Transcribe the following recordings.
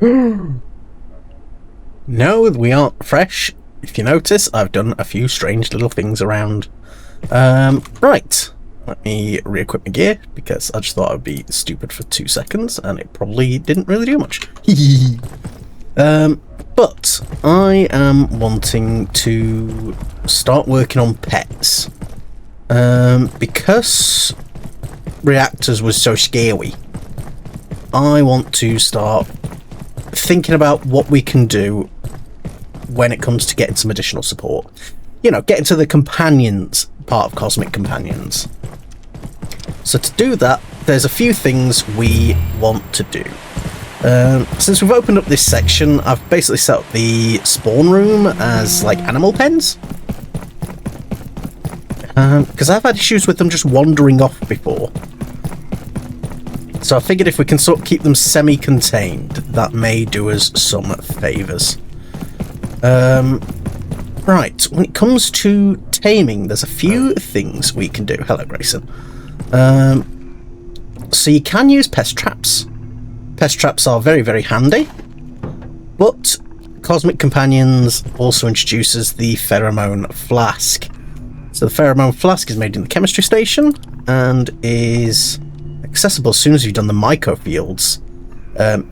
No, we aren't fresh. If you notice, I've done a few strange little things around. Right. Let me re-equip my gear, because I just thought I'd be stupid for 2 seconds, and it probably didn't really do much. But I am wanting to start working on pets. Because reactors was so scary, I want to start thinking about what we can do when it comes to getting some additional support. You know, getting to the companions part of Cosmic Companions. So to do that, there's a few things we want to do. Since we've opened up this section, I've basically set up the spawn room as like animal pens. Because I've had issues with them just wandering off before. So I figured if we can sort of keep them semi-contained, that may do us some favours. Right, when it comes to taming, there's a few things we can do. Hello, Grayson. So you can use pest traps. Pest traps are very, very handy. But Cosmic Companions also introduces the pheromone flask. So the pheromone flask is made in the chemistry station and is accessible as soon as you've done the mycofields.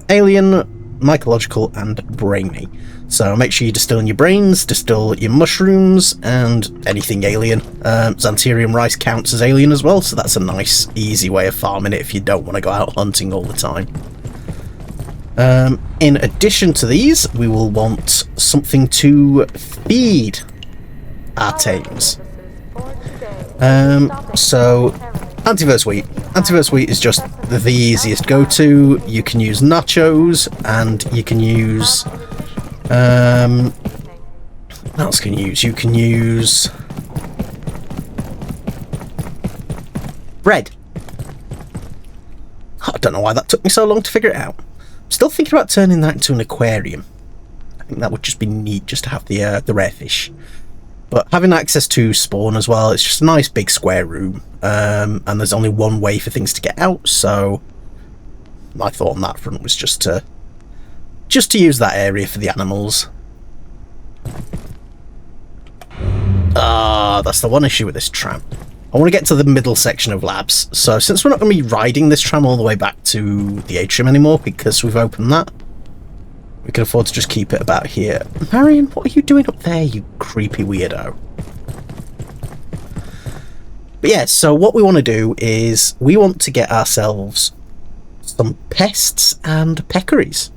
Alien, mycological, and brainy. So make sure you distill in your brains, distill your mushrooms, and anything alien. Xantharium rice counts as alien as well, so that's a nice, easy way of farming it if you don't want to go out hunting all the time. In addition to these, we will want something to feed our tames. So antiverse wheat. Antiverse wheat is just the easiest go-to. You can use nachos, and you can use what else can you use? You can use bread. I don't know why that took me so long to figure it out. I'm still thinking about turning that into an aquarium. I think that would just be neat, just to have the rare fish. But having access to spawn as well, it's just a nice big square room, and there's only one way for things to get out, so my thought on that front was just to use that area for the animals. That's the one issue with this tram. I want to get to the middle section of labs, so since we're not going to be riding this tram all the way back to the atrium anymore because we've opened that, we can afford to just keep it about here. Marion, what are you doing up there, you creepy weirdo? But yeah, so what we want to do is we want to get ourselves some pests and peccaries.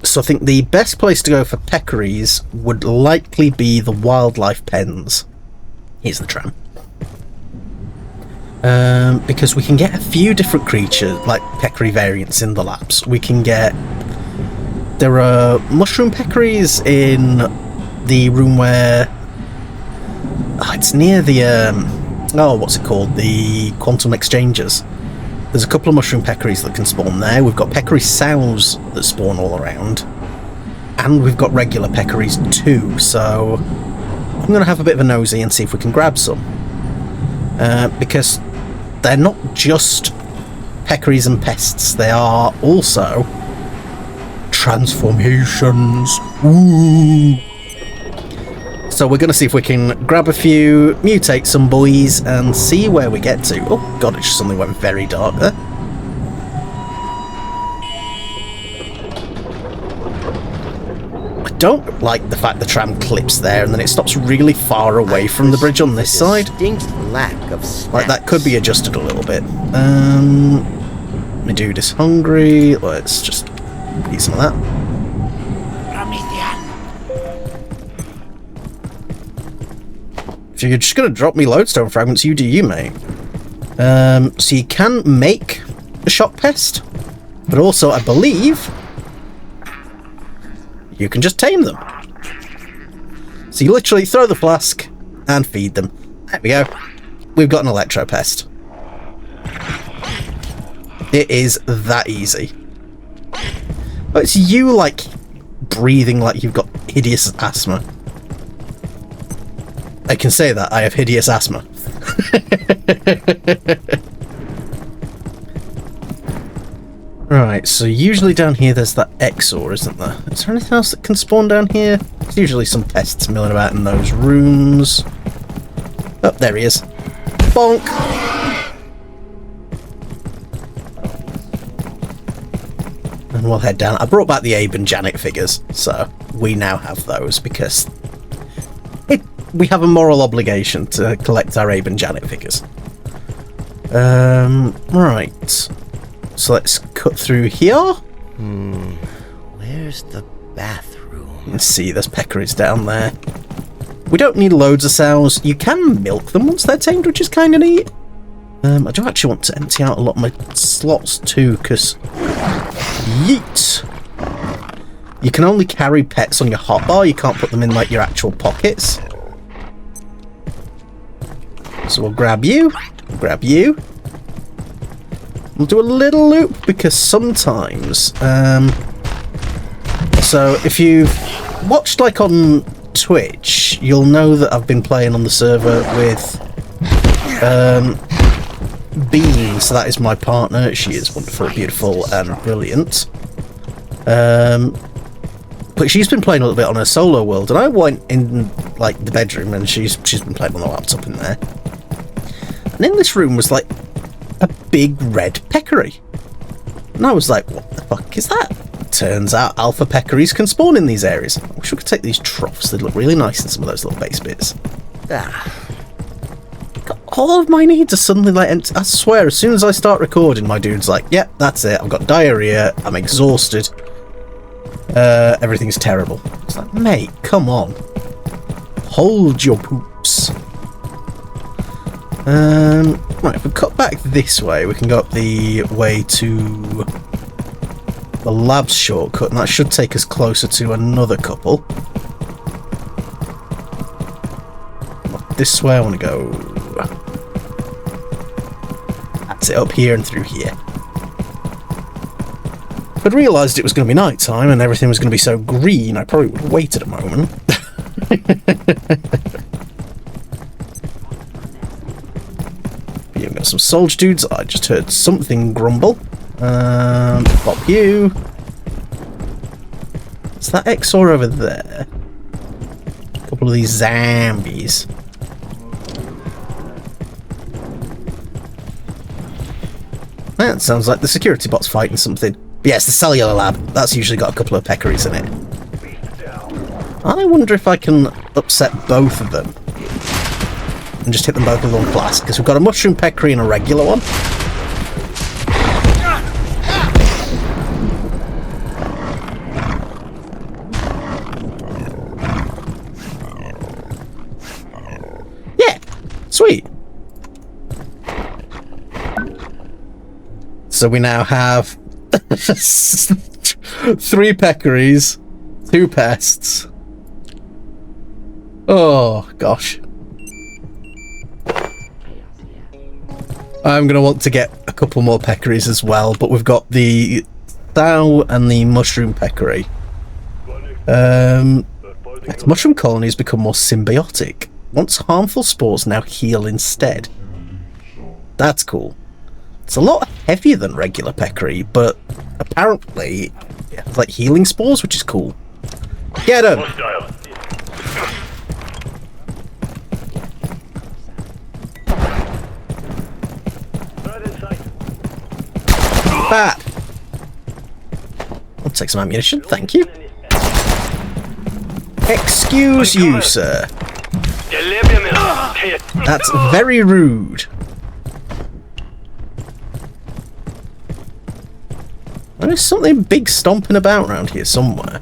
So I think the best place to go for peccaries would likely be the wildlife pens. Here's the tram. Because we can get a few different creatures, like peccary variants in the labs. We can get... There are mushroom peccaries in the room where... it's near the... what's it called? The quantum exchanges. There's a couple of mushroom peccaries that can spawn there. We've got peccary sows that spawn all around. And we've got regular peccaries too, so... I'm going to have a bit of a nosy and see if we can grab some. Because they're not just peccaries and pests, they are also transformations. Ooh. So we're going to see if we can grab a few, mutate some boys, and see where we get to. Oh god, it just suddenly went very dark there. I don't like the fact the tram clips there and then it stops really far away from the bridge on this side. Lack of like that could be adjusted a little bit. My dude is hungry. Let's just eat some of that. If you're just going to drop me lodestone fragments, you do you, mate. So you can make a shock pest, but also I believe you can just tame them. So you literally throw the flask and feed them. There we go. We've got an electro pest. It is that easy. Oh, it's you, like, breathing like you've got hideous asthma. I can say that. I have hideous asthma. Right, so usually down here there's that XOR, isn't there? Is there anything else that can spawn down here? There's usually some pests milling about in those rooms. Oh, there he is. Bonk! And we'll head down. I brought back the Abe and Janet figures, so we now have those because we have a moral obligation to collect our Abe and Janet figures. Right. So let's cut through here. Where's the bathroom? Let's see, there's peccaries down there. We don't need loads of sows. You can milk them once they're tamed, which is kind of neat. I do actually want to empty out a lot of my slots too, because... Yeet! You can only carry pets on your hotbar, you can't put them in, like, your actual pockets. So we'll grab you, grab you. We'll do a little loop, because sometimes... So, if you've watched, like, on Twitch, you'll know that I've been playing on the server with... Bean, so that is my partner. She is wonderful, beautiful, and brilliant. But she's been playing a little bit on her solo world, and I went in like the bedroom, and she's been playing on the laptop in there. And in this room was like a big red peccary, and I was like, "What the fuck is that?" Turns out alpha peccaries can spawn in these areas. I wish we could take these troughs. They look really nice in some of those little base bits. All of my needs are suddenly like, I swear, as soon as I start recording, my dude's like, yep, that's it, I've got diarrhea, I'm exhausted, everything's terrible. It's like, mate, come on. Hold your poops. Right, if we cut back this way, we can go up the way to the labs shortcut, and that should take us closer to another couple. This way I want to go. That's it, up here and through here. If I'd realised it was going to be night time and everything was going to be so green, I probably would have waited a moment. Yeah, we've got some soldier dudes. I just heard something grumble. Pop you. Is that XOR over there? A couple of these zombies. That sounds like the security bot's fighting something. But yeah, it's the cellular lab. That's usually got a couple of peccaries in it. I wonder if I can upset both of them. And just hit them both with one blast. Because we've got a mushroom peccary and a regular one. Yeah! Sweet! So we now have 3 peccaries, 2 pests. Oh, gosh. I'm going to want to get a couple more peccaries as well, but we've got the sow and the mushroom peccary. Mushroom colonies become more symbiotic. Once harmful spores now heal instead. That's cool. It's a lot heavier than regular peccary, but apparently it has like healing spores, which is cool. Get him! Bad! I'll take some ammunition, thank you. Excuse you, sir. That's very rude. There's something big stomping about around here somewhere.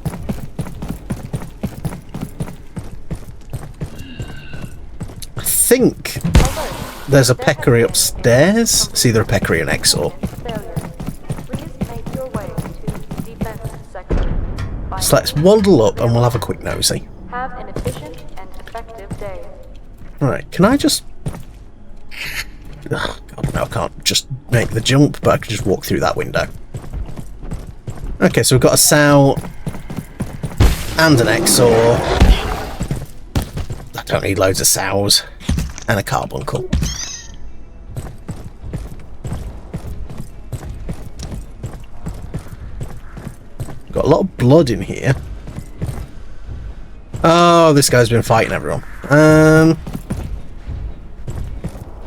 I think there's a peccary upstairs. It's either a peccary or an XOR. So let's waddle up and we'll have a quick nosy. Have an efficient and effective day. Right, can I just... Oh, God, no, I can't just make the jump, but I can just walk through that window. Okay, so we've got a sow and an XOR. I don't need loads of sows. And a carbuncle. Got a lot of blood in here. Oh, this guy's been fighting everyone. Do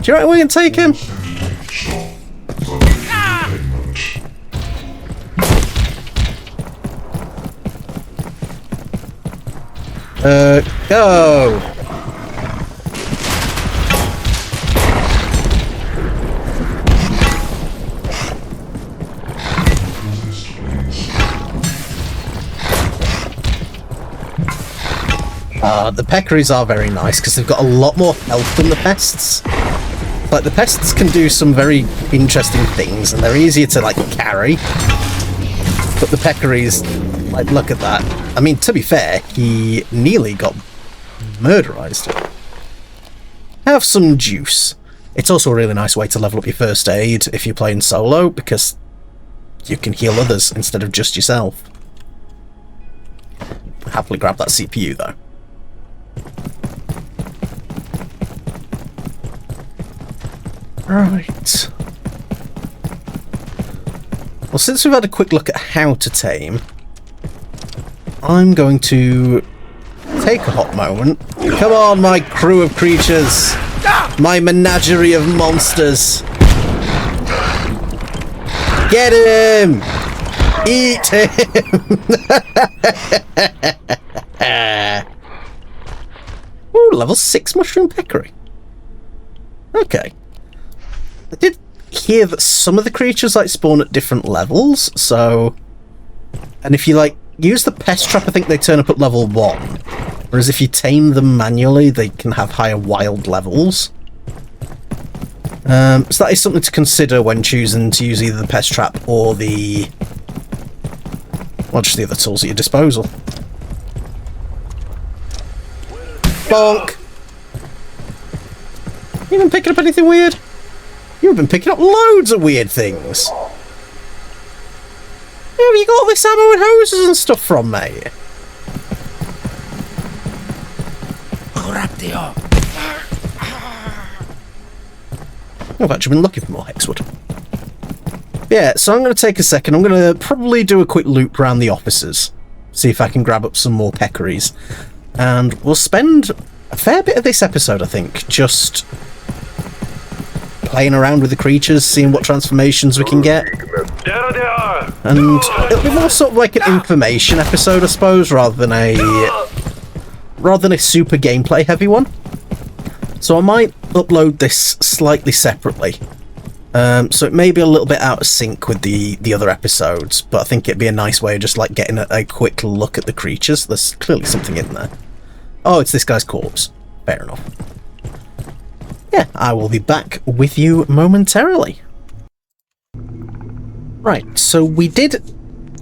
you reckon we can take him? Go! The peccaries are very nice because they've got a lot more health than the pests. Like, the pests can do some very interesting things, and they're easier to, like, carry. But the peccaries, like, look at that. I mean, to be fair, he nearly got murderized. Have some juice. It's also a really nice way to level up your first aid if you're playing solo, because you can heal others instead of just yourself. Happily grab that CPU, though. Right. Well, since we've had a quick look at how to tame, I'm going to take a hot moment. Come on, my crew of creatures! My menagerie of monsters! Get him! Eat him! Ooh, level 6 mushroom peccary. Okay. I did hear that some of the creatures like spawn at different levels, so... And if you like use the pest trap, I think they turn up at level 1. Whereas if you tame them manually, they can have higher wild levels. So that is something to consider when choosing to use either the pest trap or the... well, just the other tools at your disposal. Bonk! You been picking up anything weird? You've been picking up loads of weird things. Where have you got all this ammo and hoses and stuff from, mate? I've actually been looking for more hexwood. Yeah, so I'm going to take a second. I'm going to probably do a quick loop around the offices. See if I can grab up some more peccaries. And we'll spend a fair bit of this episode, I think, just playing around with the creatures, seeing what transformations we can get. And it'll be more sort of like an information episode, I suppose, rather than a super gameplay heavy one. So I might upload this slightly separately. So it may be a little bit out of sync with the other episodes, but I think it'd be a nice way of just like getting a quick look at the creatures. There's clearly something in there. Oh, it's this guy's corpse. Fair enough. Yeah, I will be back with you momentarily. Right, so we did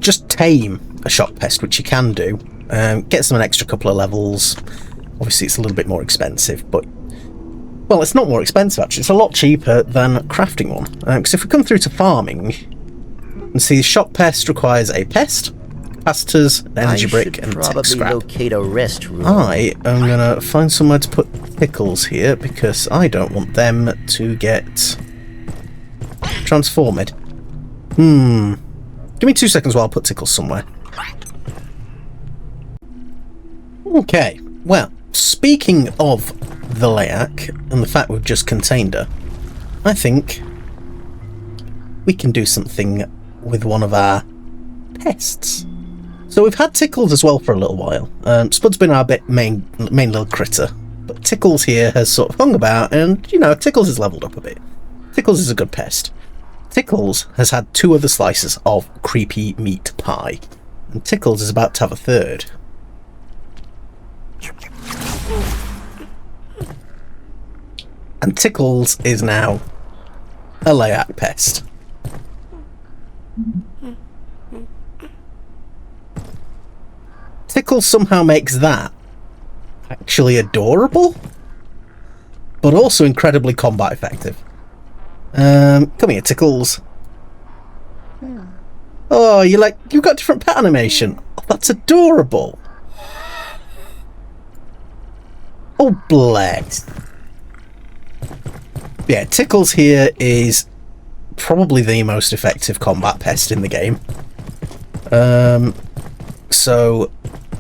just tame a shock pest, which you can do. Gets them an extra couple of levels. Obviously it's a little bit more expensive, but... well, it's not more expensive actually, it's a lot cheaper than crafting one. Because if we come through to farming, and see shock pest requires a pest, capacitors, an energy brick, and tech scrap. Locate a rest room. I am gonna find somewhere to put pickles here because I don't want them to get transformed. Give me 2 seconds while I put tickles somewhere. Okay, well, speaking of the Layak and the fact we've just contained her, I think we can do something with one of our pests. So we've had Tickles as well for a little while. Spud's been our main little critter, but Tickles here has sort of hung about, and you know, Tickles has leveled up a bit. Tickles is a good pest. Tickles has had 2 other slices of creepy meat pie, and Tickles is about to have a 3rd. And Tickles is now a Layak pest. Tickles somehow makes that actually adorable, but also incredibly combat effective. Come here, Tickles. Oh, you've got different pet animation. Oh, that's adorable. Oh, bless. Yeah, Tickles here is probably the most effective combat pest in the game. so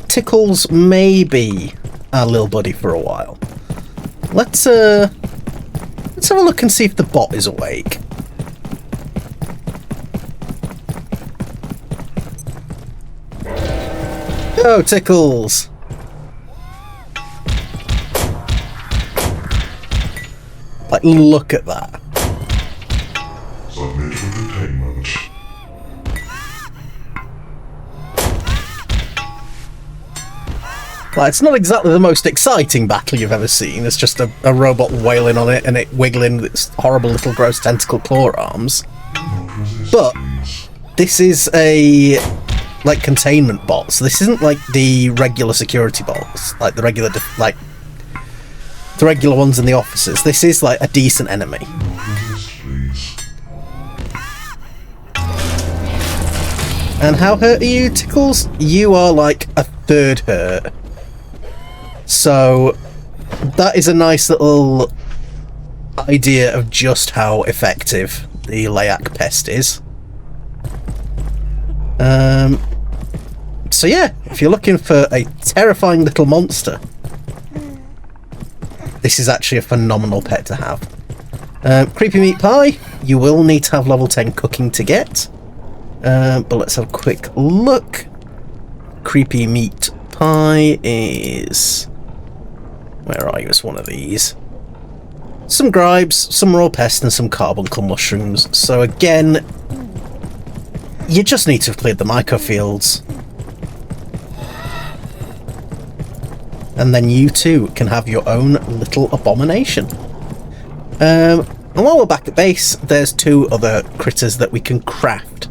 Tickles may be our little buddy for a while. Let's have a look and see if the bot is awake. Go, Tickles! Like, look at that. Submit for containment. Like, it's not exactly the most exciting battle you've ever seen. It's just a robot wailing on it and it wiggling with its horrible little gross tentacle claw arms. But this is a containment bot, so this isn't like the regular security bots, like the regular the regular ones in the offices. This is like a decent enemy. And how hurt are you, Tickles? You are like a third hurt. So that is a nice little idea of just how effective the Layak pest is. So yeah, if you're looking for a terrifying little monster, this is actually a phenomenal pet to have. Creepy Meat Pie, you will need to have level 10 cooking to get. But let's have a quick look. Creepy Meat Pie is... Where are you as one of these? Some gribes, some raw pest, and some carbuncle mushrooms. So again, you just need to have cleared the microfields. And then you too can have your own little abomination. And while we're back at base, there's 2 other critters that we can craft.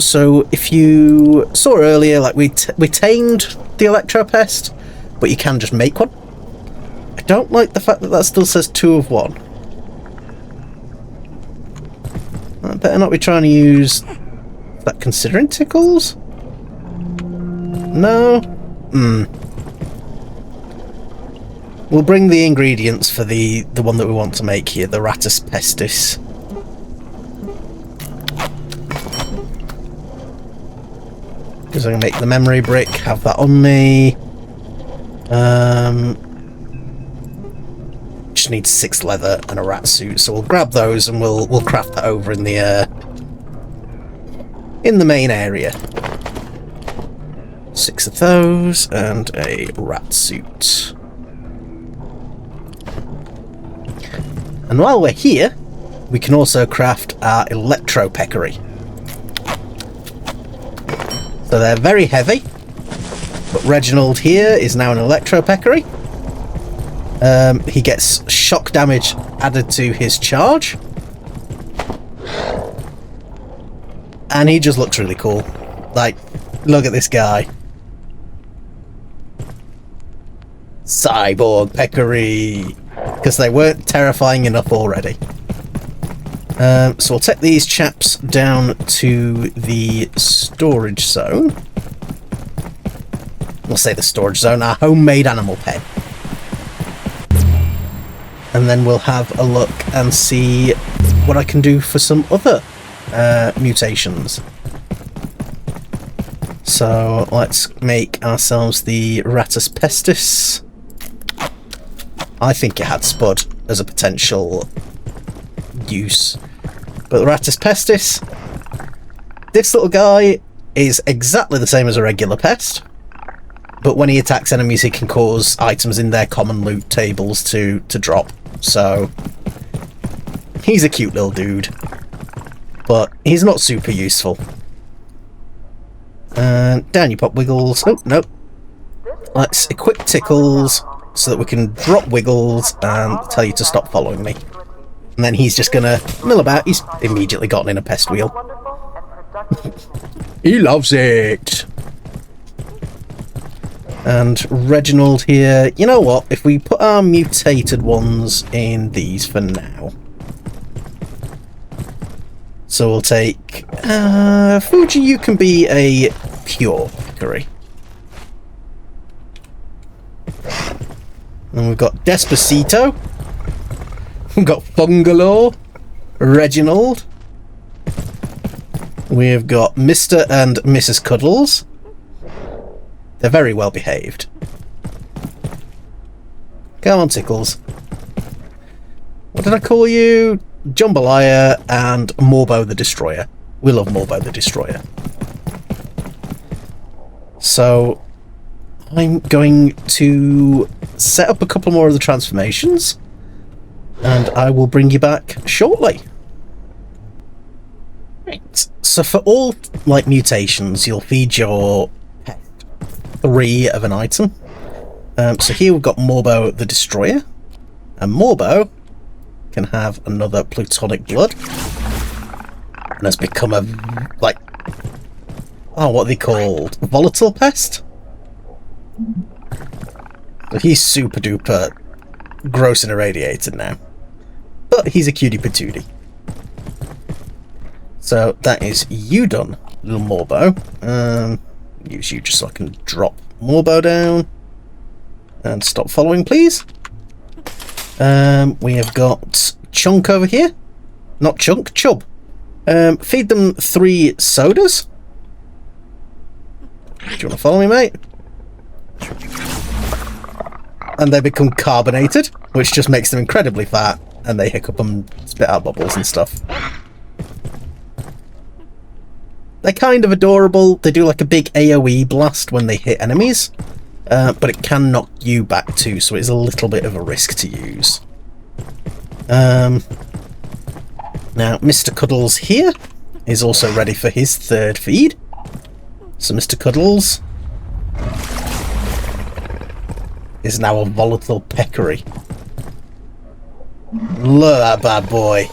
So if you saw earlier, like we tamed the Electropest, but you can just make one. I don't like the fact that that still says 2 of 1. I better not be trying to use that considering Tickles? No? We'll bring the ingredients for the one that we want to make here, the Rattus pestis. Because I'm going to make the memory brick, have that on me. Just need 6 leather and a rat suit, so we'll grab those and we'll craft that over in the main area. 6 of those and a rat suit. And while we're here, we can also craft our electro peccary. So they're very heavy, but Reginald here is now an electro peccary. He gets shock damage added to his charge. And he just looks really cool. Like, look at this guy. Cyborg peccary. Because they weren't terrifying enough already. So we'll take these chaps down to the storage zone. We'll say the storage zone, our homemade animal pen. And then we'll have a look and see what I can do for some other mutations. So let's make ourselves the Rattus pestis. I think it had Spud as a potential use. But the Rattus pestis, this little guy is exactly the same as a regular pest, but when he attacks enemies he can cause items in their common loot tables to drop. So he's a cute little dude, but he's not super useful. And down you pop Wiggles. Oh, no. Let's equip Tickles so that we can drop Wiggles and tell you to stop following me. And then he's just gonna mill about. He's immediately gotten in a pest wheel. He loves it! And Reginald here, you know what, if we put our mutated ones in these for now. So we'll take... Fuji, you can be a pure peccary. And we've got Despacito. We've got Fungalore. Reginald. We've got Mr. and Mrs. Cuddles. They're very well behaved. Come on, Tickles. What did I call you? Jambalaya and Morbo the Destroyer. We love Morbo the Destroyer. So I'm going to set up a couple more of the transformations, and I will bring you back shortly. Right. So for all like mutations, you'll feed your pet 3 of an item. So here we've got Morbo the Destroyer, and Morbo can have another plutonic blood, and has become a like, oh, what are they called? Volatile pest. So he's super duper gross and irradiated now, but he's a cutie patootie. So that is you done, little Morbo. Use you just so I can drop Morbo down. And stop following, please. We have got Chunk over here. Not Chunk, Chub. Feed them 3 sodas. Do you want to follow me, mate? And they become carbonated, which just makes them incredibly fat, and they hiccup and spit out bubbles and stuff. They're kind of adorable. They do like a big AoE blast when they hit enemies. But it can knock you back too, so it's a little bit of a risk to use. Now, Mr. Cuddles here is also ready for his 3rd feed. So Mr. Cuddles is now a volatile peccary. Look at that bad boy.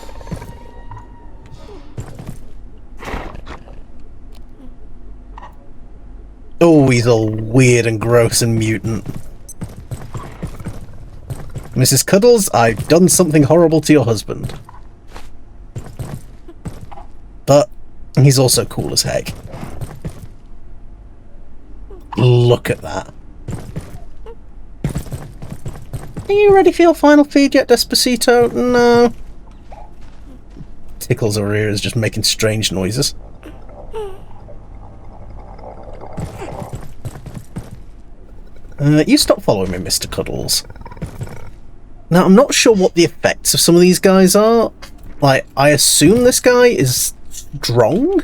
Oh, he's all weird and gross and mutant. Mrs. Cuddles, I've done something horrible to your husband. But he's also cool as heck. Look at that. Are you ready for your final feed yet, Despacito? No. Tickles over here is just making strange noises. You stop following me, Mr. Cuddles. Now, I'm not sure what the effects of some of these guys are. Like, I assume this guy is strong.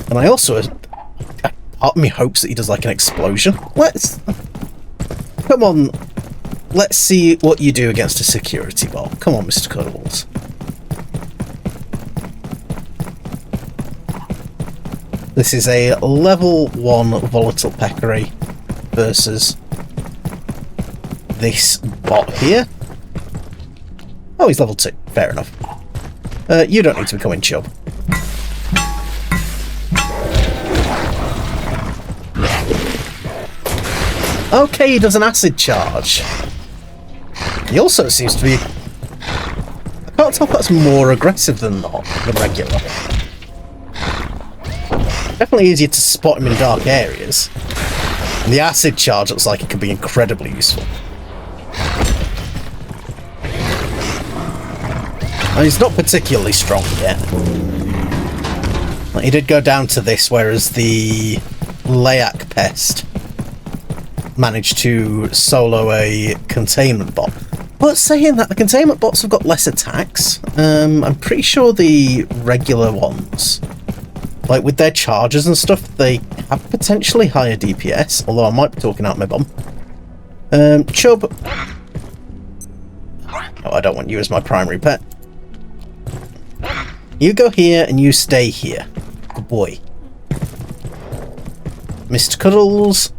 And I also... part of me hopes that he does, like, an explosion. Come on. Let's see what you do against a security bot. Come on, Mr. Cuddles. This is a level 1 volatile peccary versus this bot here. Oh, he's level 2. Fair enough. You don't need to become in Chub. Okay, he does an acid charge. He also seems to be... I can't tell if that's more aggressive than not, the regular. Definitely easier to spot him in dark areas. And the acid charge looks like it could be incredibly useful. And he's not particularly strong yet. He did go down to this, whereas the Layak pest managed to solo a containment bot. But saying that, the containment bots have got less attacks. I'm pretty sure the regular ones, like with their charges and stuff, they have potentially higher DPS, although I might be talking out my bum. Chub. Oh, I don't want you as my primary pet. You go here and you stay here. Good boy. Mr. Cuddles.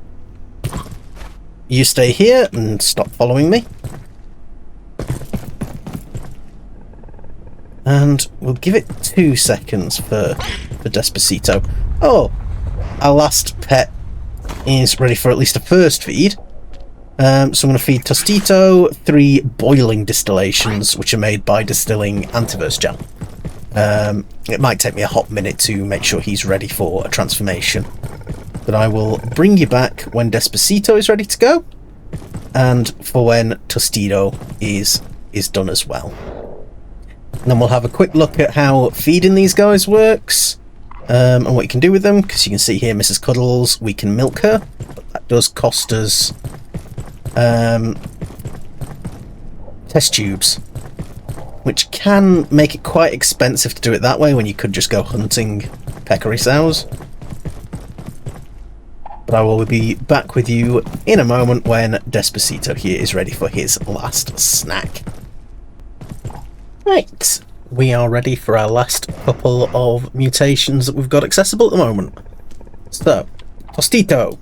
You stay here and stop following me. And we'll give it 2 seconds for Despacito. Oh, our last pet is ready for at least a first feed. So I'm going to feed Tostito 3 boiling distillations, which are made by distilling antiverse gel. It might take me a hot minute to make sure he's ready for a transformation. But I will bring you back when Despacito is ready to go, and for when Tostito is done as well. And then we'll have a quick look at how feeding these guys works, and what you can do with them, because you can see here Mrs. Cuddles, we can milk her, but that does cost us test tubes, which can make it quite expensive to do it that way when you could just go hunting peccary sows. But I will be back with you in a moment when Despacito here is ready for his last snack. Right, we are ready for our last couple of mutations that we've got accessible at the moment. So, Tostito,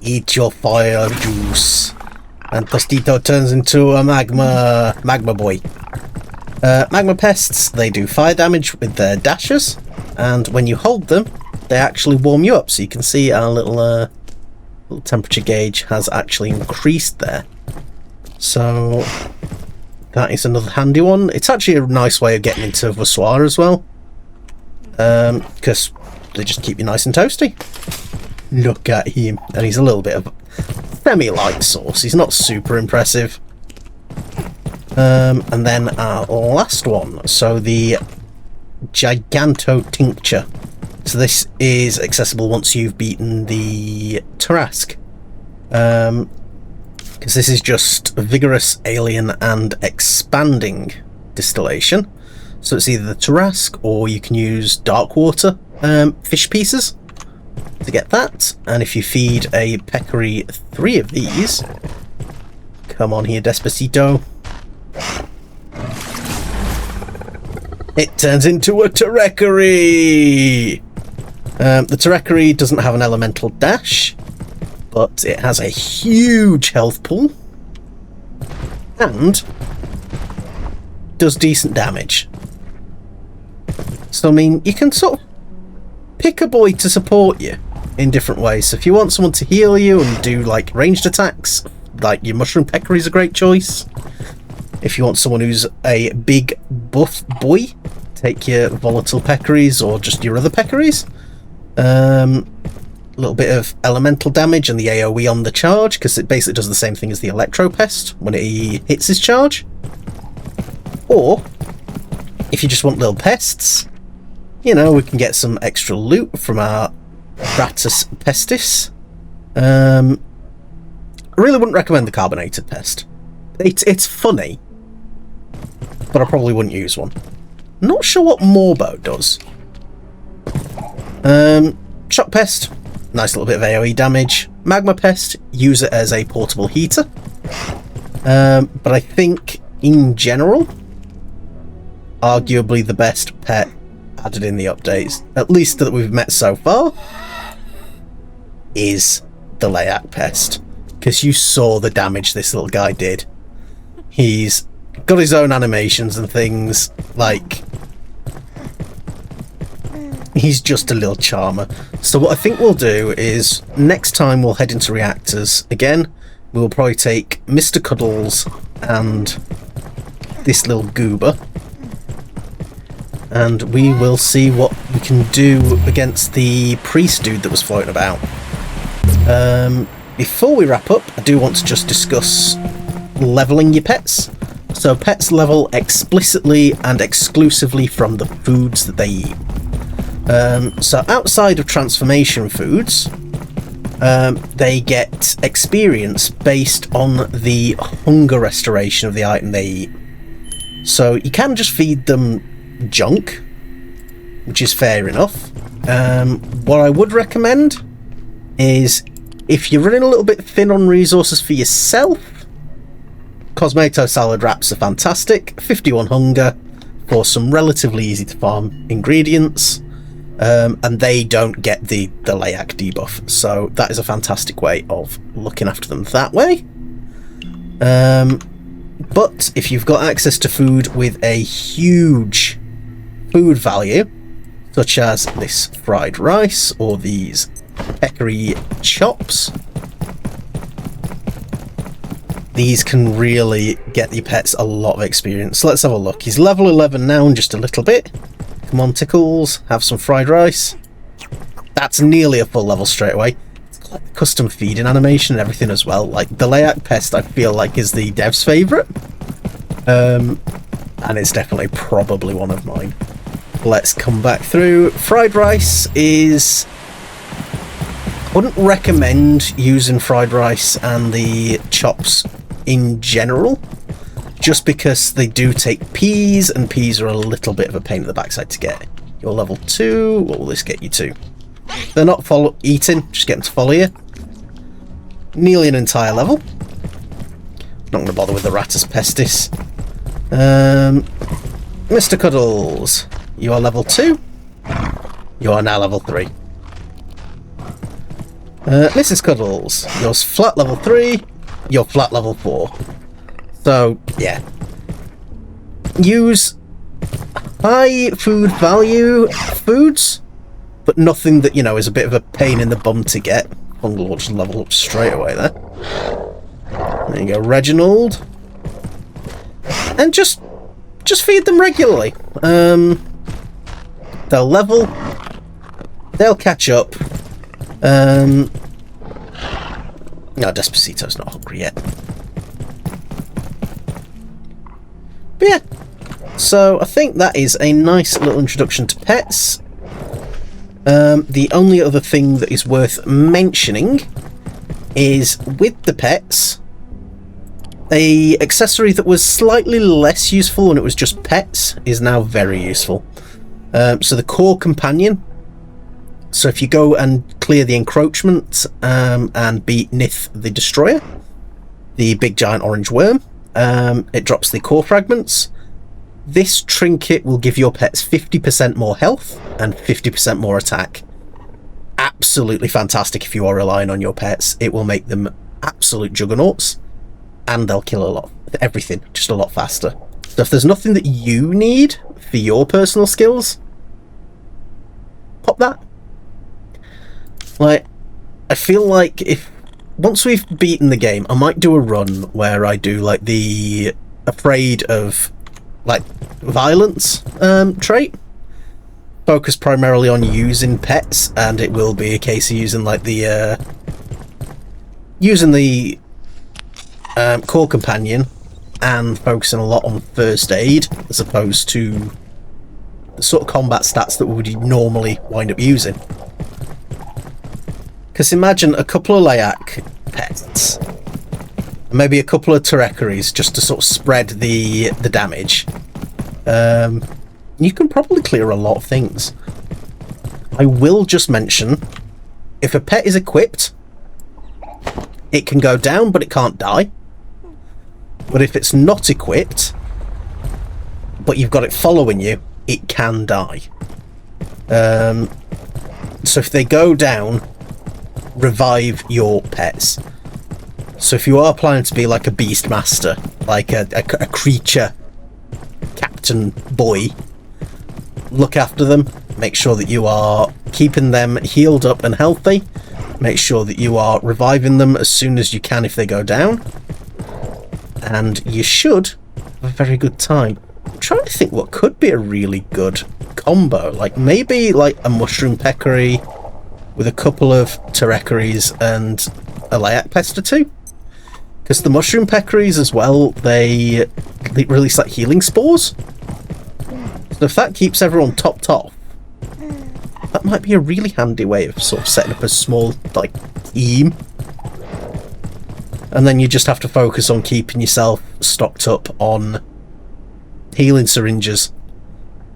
eat your fire juice. And Tostito turns into a magma boy. Magma pests, they do fire damage with their dashes, and when you hold them, they actually warm you up. So you can see our little temperature gauge has actually increased there. So that is another handy one. It's actually a nice way of getting into Voussoir as well, because they just keep you nice and toasty. Look at him, and he's a little bit of semi-light sauce. He's not super impressive. And then our last one, so the Giganto Tincture. So this is accessible once you've beaten the Tarrasque. Because this is just vigorous, alien, and expanding distillation. So it's either the Tarrasque, or you can use dark water fish pieces to get that. And if you feed a peccary 3 of these, come on here, Despacito, it turns into a Terekari. The Terekari doesn't have an elemental dash, but it has a huge health pool and does decent damage. So I mean, you can sort of pick a boy to support you in different ways. So if you want someone to heal you and do like ranged attacks, like your mushroom peccary is a great choice. If you want someone who's a big buff boy, take your volatile peccaries or just your other peccaries. A little bit of elemental damage and the AoE on the charge, because it basically does the same thing as the Electro Pest when it hits his charge. Or if you just want little pests, you know, we can get some extra loot from our Ratus Pestis. I really wouldn't recommend the Carbonated Pest. It's funny, but I probably wouldn't use one. Not sure what Morbo does. Shock Pest, nice little bit of AoE damage. Magma Pest, use it as a portable heater. But I think, in general, arguably the best pet added in the updates, at least that we've met so far, is the Layak Pest. Because you saw the damage this little guy did. He's got his own animations and things, like, he's just a little charmer. So what I think we'll do is, next time we'll head into reactors again, we'll probably take Mr. Cuddles and this little goober, and we will see what we can do against the priest dude that was floating about. Before we wrap up, I do want to just discuss leveling your pets. So pets level explicitly and exclusively from the foods that they eat. So outside of transformation foods, they get experience based on the hunger restoration of the item they eat. So you can just feed them junk, which is fair enough. What I would recommend is, if you're running a little bit thin on resources for yourself, Cosmeto salad wraps are fantastic. 51 hunger for some relatively easy to farm ingredients. And they don't get the Layak debuff, so that is a fantastic way of looking after them that way. But if you've got access to food with a huge food value, such as this fried rice or these peccary chops, these can really get your pets a lot of experience. Let's have a look. He's level 11 now and just a little bit. Come on, Tickles, have some fried rice. That's nearly a full level straight away. It's got like the custom feeding animation and everything as well. Like, the Layak Pest, I feel like, is the dev's favourite. And it's definitely probably one of mine. Let's come back through. Fried rice is Wouldn't recommend using fried rice and the chops in general, just because they do take peas, and peas are a little bit of a pain in the backside to get. You're level 2, what will this get you to? They're not eating, just get them to follow you. Nearly an entire level. Not going to bother with the Rattus Pestis. Mr. Cuddles, you are level 2. You are now level 3. Mrs. Cuddles, you're flat level 3. You're flat level 4. So, yeah. Use high food value foods, but nothing that, you know, is a bit of a pain in the bum to get. Fungal will just level up straight away there. There you go, Reginald. And just feed them regularly. They'll level. They'll catch up. No, Despacito's not hungry yet. But yeah. So I think that is a nice little introduction to pets. The only other thing that is worth mentioning is with the pets, a accessory that was slightly less useful when it was just pets is now very useful. So the core companion. So if you go and clear the encroachment and beat Nith the Destroyer, the big giant orange worm, it drops the core fragments. This trinket will give your pets 50% more health and 50% more attack. Absolutely fantastic if you are relying on your pets. It will make them absolute juggernauts, and they'll kill a lot, everything, just a lot faster. So if there's nothing that you need for your personal skills, pop that. Like, I feel like once we've beaten the game, I might do a run where I do like the afraid of like violence trait, focus primarily on using pets, and it will be a case of using like the core companion and focusing a lot on first aid as opposed to the sort of combat stats that we would normally wind up using. Because imagine a couple of Layak pets and maybe a couple of Terekaries just to sort of spread the damage. You can probably clear a lot of things. I will just mention, if a pet is equipped, it can go down but it can't die. But if it's not equipped, but you've got it following you, it can die. So if they go down, revive your pets. So if you are planning to be like a beast master, like a creature captain boy, look after them, make sure that you are keeping them healed up and healthy, make sure that you are reviving them as soon as you can if they go down, and you should have a very good time. I'm trying to think what could be a really good combo, like maybe like a mushroom peccary with a couple of Terekaries and a Layak pest or two. Because the mushroom peccaries as well, they release like healing spores. So if that keeps everyone topped off, that might be a really handy way of sort of setting up a small like team. And then you just have to focus on keeping yourself stocked up on healing syringes.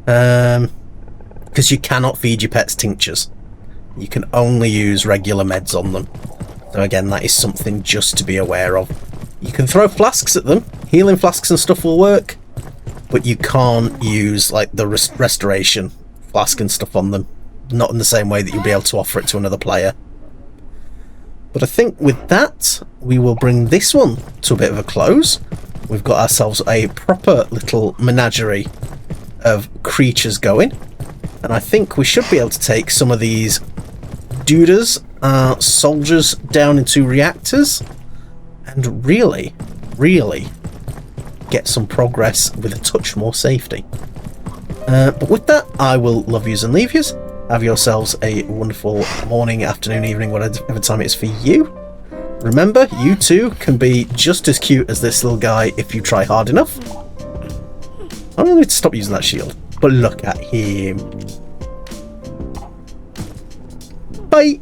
Because you cannot feed your pets tinctures. You can only use regular meds on them. So again, that is something just to be aware of. You can throw flasks at them. Healing flasks and stuff will work. But you can't use like the restoration flask and stuff on them. Not in the same way that you'll be able to offer it to another player. But I think with that, we will bring this one to a bit of a close. We've got ourselves a proper little menagerie of creatures going. And I think we should be able to take some of these dudas, soldiers, down into reactors and really get some progress with a touch more safety. But with that, I will love yous and leave yous. Have yourselves a wonderful morning, afternoon, evening, whatever time it is for you. Remember, you too can be just as cute as this little guy if you try hard enough. I don't need to stop using that shield, but look at him. Bye!